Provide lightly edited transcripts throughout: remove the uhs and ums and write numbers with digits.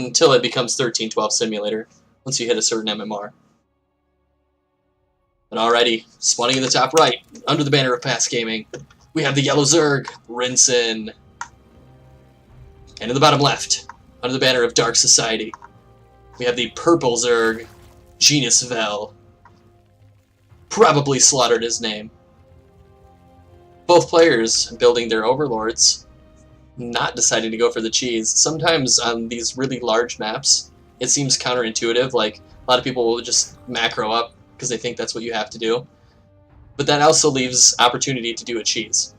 until it becomes 1312 Simulator, once you hit a certain MMR. And already, spawning in the top right, under the banner of PasT Gaming, we have the yellow Zerg, Rincin. And in the bottom left, under the banner of Dark Society, we have the purple Zerg, GenisVell. Probably slaughtered his name. Both players building their overlords, not deciding to go for the cheese. Sometimes on these really large maps, it seems counterintuitive, like a lot of people will just macro up because they think that's what you have to do. But that also leaves opportunity to do a cheese.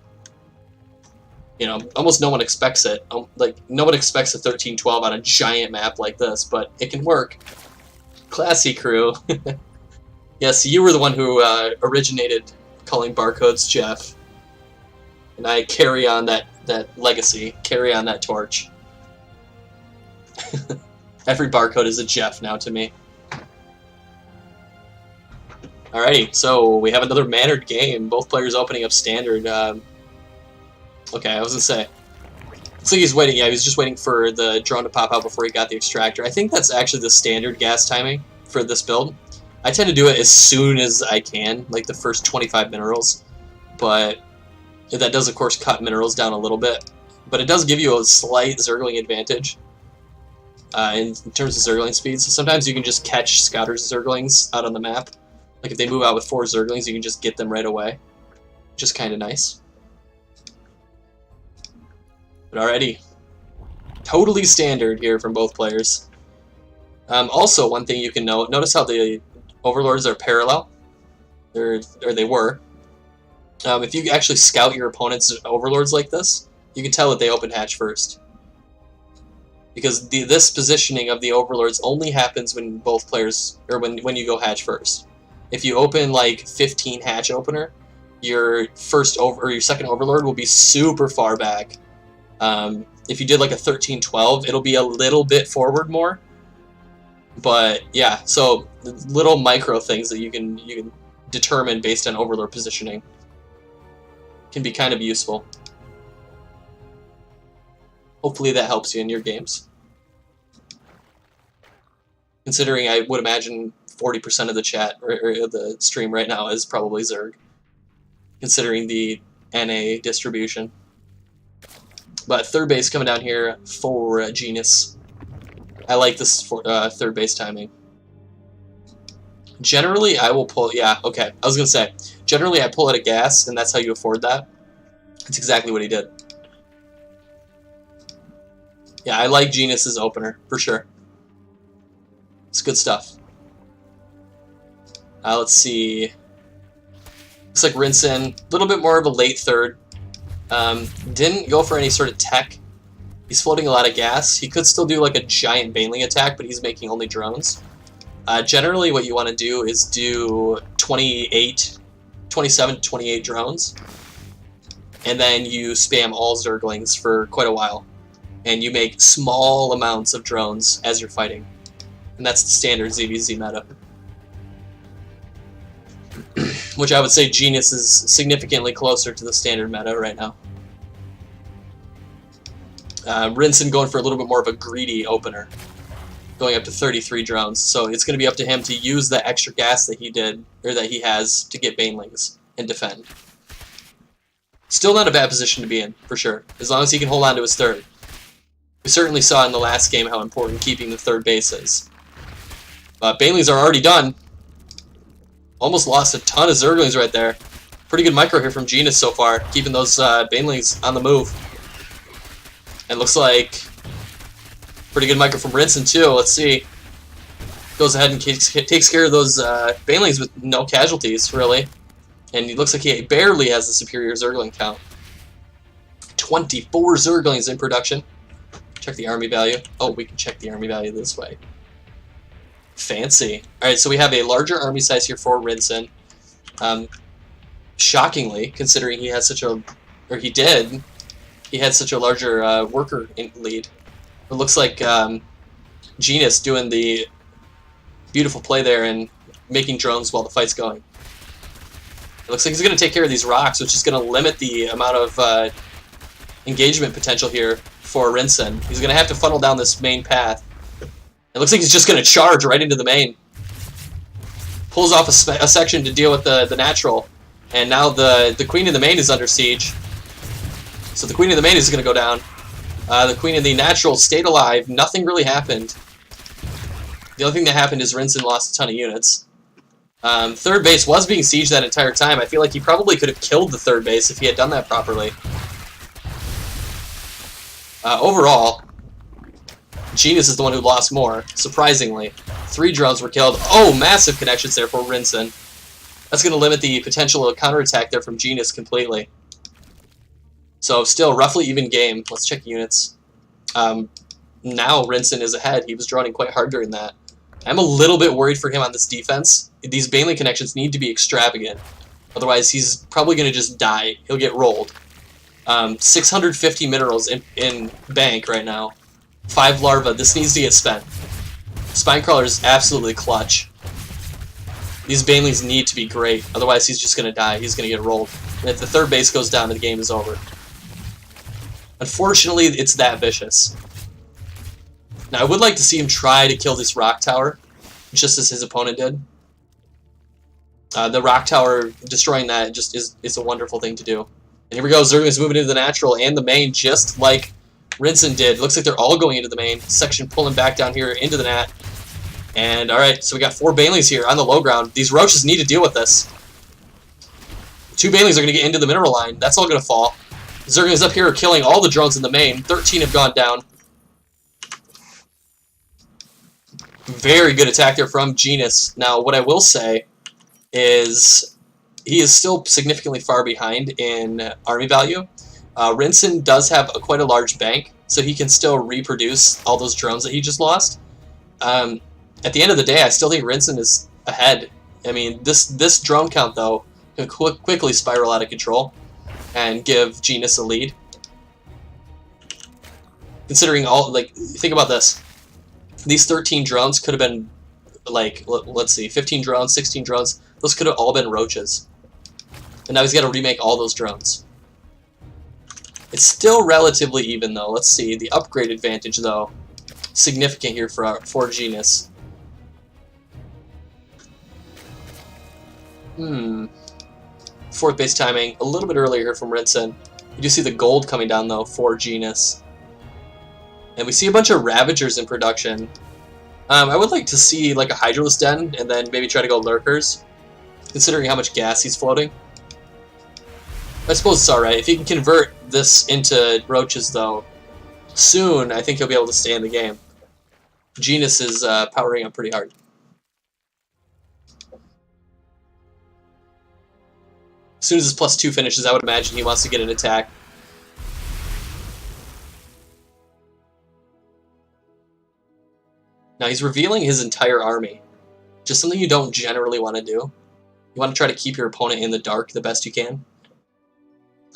You know, almost no one expects it. Like, no one expects a 1312 on a giant map like this, but it can work. Classy crew. Yes, you were the one who originated calling barcodes Jeff. And I carry on that legacy, carry on that torch. Every barcode is a Jeff now to me. Alrighty, so we have another mannered game. Both players opening up standard. Okay, I was gonna say. Looks like he's waiting. Yeah, he was just waiting for the drone to pop out before he got the extractor. I think that's actually the standard gas timing for this build. I tend to do it as soon as I can, like the first 25 minerals. But that does, of course, cut minerals down a little bit. But it does give you a slight Zergling advantage in terms of Zergling speed. So sometimes you can just catch Scouter's Zerglings out on the map. Like if they move out with 4 Zerglings, you can just get them right away. Just kind of nice. But alrighty. Totally standard here from both players. Also, one thing you can notice how the Overlords are parallel. Or they were. If you actually scout your opponent's Overlords like this, you can tell that they open hatch first. Because this positioning of the Overlords only happens when both players, or when you go hatch first. If you open like 15 hatch opener, your second Overlord will be super far back. If you did like a 13-12, it'll be a little bit forward more. But yeah, so little micro things that you can determine based on Overlord positioning can be kind of useful. Hopefully that helps you in your games. Considering I would imagine 40% of the chat or the stream right now is probably Zerg, considering the NA distribution. But third base coming down here for Genis. I like this for third base timing. Generally, I will pull... Yeah, okay. I was going to say, generally I pull out a gas, and that's how you afford that. That's exactly what he did. Yeah, I like Genis's opener, for sure. It's good stuff. Let's see. Looks like Rincin, a little bit more of a late third. Didn't go for any sort of tech. He's floating a lot of gas. He could still do like a giant Baneling attack, but he's making only drones. Generally, what you want to do is do 27 to 28 drones. And then you spam all Zerglings for quite a while. And you make small amounts of drones as you're fighting. And that's the standard ZVZ meta. Which I would say Genis is significantly closer to the standard meta right now. Rincin going for a little bit more of a greedy opener. Going up to 33 drones. So it's going to be up to him to use the extra gas that he did, or that he has, to get Banelings and defend. Still not a bad position to be in, for sure. As long as he can hold on to his third. We certainly saw in the last game how important keeping the third base is. Banelings are already done. Almost lost a ton of Zerglings right there. Pretty good micro here from Genis so far, keeping those Banelings on the move. And looks like pretty good micro from Rincin too. Let's see. Goes ahead and takes care of those Banelings with no casualties, really. And it looks like he barely has the superior Zergling count. 24 Zerglings in production. Check the army value. Oh, we can check the army value this way. Fancy. Alright, so we have a larger army size here for Rincin. Shockingly, considering he has such a... Or he did. He had such a larger worker lead. It looks like Genis doing the beautiful play there and making drones while the fight's going. It looks like he's going to take care of these rocks, which is going to limit the amount of engagement potential here for Rincin. He's going to have to funnel down this main path It looks like he's just going to charge right into the main. Pulls off a section to deal with the natural. And now the queen in the main is under siege. So the queen in the main is going to go down. The queen in the natural stayed alive. Nothing really happened. The only thing that happened is Rincin lost a ton of units. Third base was being sieged that entire time. I feel like he probably could have killed the third base if he had done that properly. Overall, Genis is the one who lost more, surprisingly. 3 drones were killed. Oh, massive connections there for Rincin. That's going to limit the potential counterattack there from Genis completely. So still, roughly even game. Let's check units. Now Rincin is ahead. He was droning quite hard during that. I'm a little bit worried for him on this defense. These Baneling connections need to be extravagant. Otherwise, he's probably going to just die. He'll get rolled. 650 minerals in bank right now. 5 larvae. This needs to get spent. Spinecrawler is absolutely clutch. These Banelings need to be great. Otherwise, he's just going to die. He's going to get rolled. And if the third base goes down, the game is over. Unfortunately, it's that vicious. Now, I would like to see him try to kill this rock tower, just as his opponent did. The rock tower, destroying that just is a wonderful thing to do. And here we go, Zergling's moving into the natural and the main, just like Rincin did. Looks like they're all going into the main. Section pulling back down here into the nat. And, alright, so we got 4 Banelings here on the low ground. These roaches need to deal with this. 2 Banelings are going to get into the mineral line. That's all going to fall. Zergling's up here killing all the drones in the main. 13 have gone down. Very good attack there from Genis. Now, what I will say is he is still significantly far behind in army value. Rincin does have quite a large bank, so he can still reproduce all those drones that he just lost. At the end of the day, I still think Rincin is ahead. I mean, this drone count, though, can quickly spiral out of control and give Genis a lead. Considering all, like, think about this. These 13 drones could have been, like, let's see, 15 drones, 16 drones. Those could have all been roaches. And now he's got to remake all those drones. It's still relatively even, though. Let's see, the upgrade advantage, though, significant here for Genis. Fourth base timing, a little bit earlier here from Rincin. You do see the gold coming down, though, for Genis. And we see a bunch of Ravagers in production. I would like to see like a Hydralisk Den and then maybe try to go Lurkers, considering how much gas he's floating. I suppose it's alright. If he can convert this into roaches, though, soon I think he'll be able to stay in the game. Genis is powering up pretty hard. As soon as his +2 finishes, I would imagine he wants to get an attack. Now he's revealing his entire army. Just something you don't generally want to do. You want to try to keep your opponent in the dark the best you can.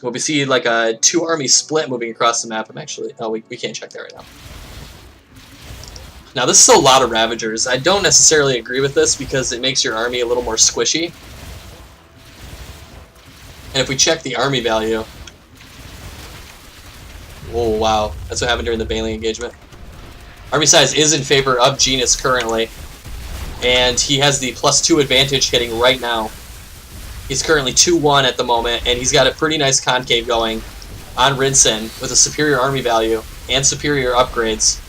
Well, we see like a 2-army split moving across the map. I'm actually... Oh, we can't check that right now. Now this is a lot of Ravagers. I don't necessarily agree with this because it makes your army a little more squishy. And if we check the army value... Oh, wow. That's what happened during the Baneling engagement. Army size is in favor of Genis currently. And he has the +2 advantage hitting right now. He's currently 2-1 at the moment, and he's got a pretty nice concave going on Rincin with a superior army value and superior upgrades.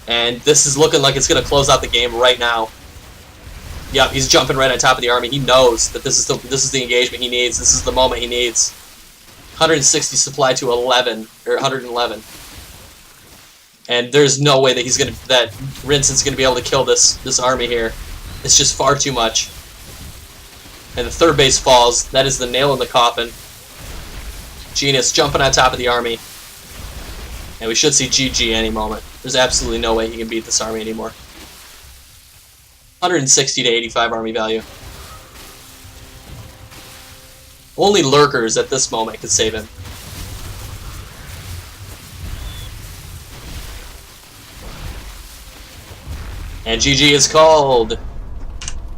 And this is looking like it's going to close out the game right now. Yep, he's jumping right on top of the army. He knows that this is the engagement he needs. This is the moment he needs. 160 supply to 11 or 111. And there's no way that Rincin's gonna be able to kill this army here. It's just far too much. And the third base falls. That is the nail in the coffin. Genis jumping on top of the army. And we should see GG any moment. There's absolutely no way he can beat this army anymore. 160 to 85 army value. Only Lurkers at this moment could save him. And GG is called.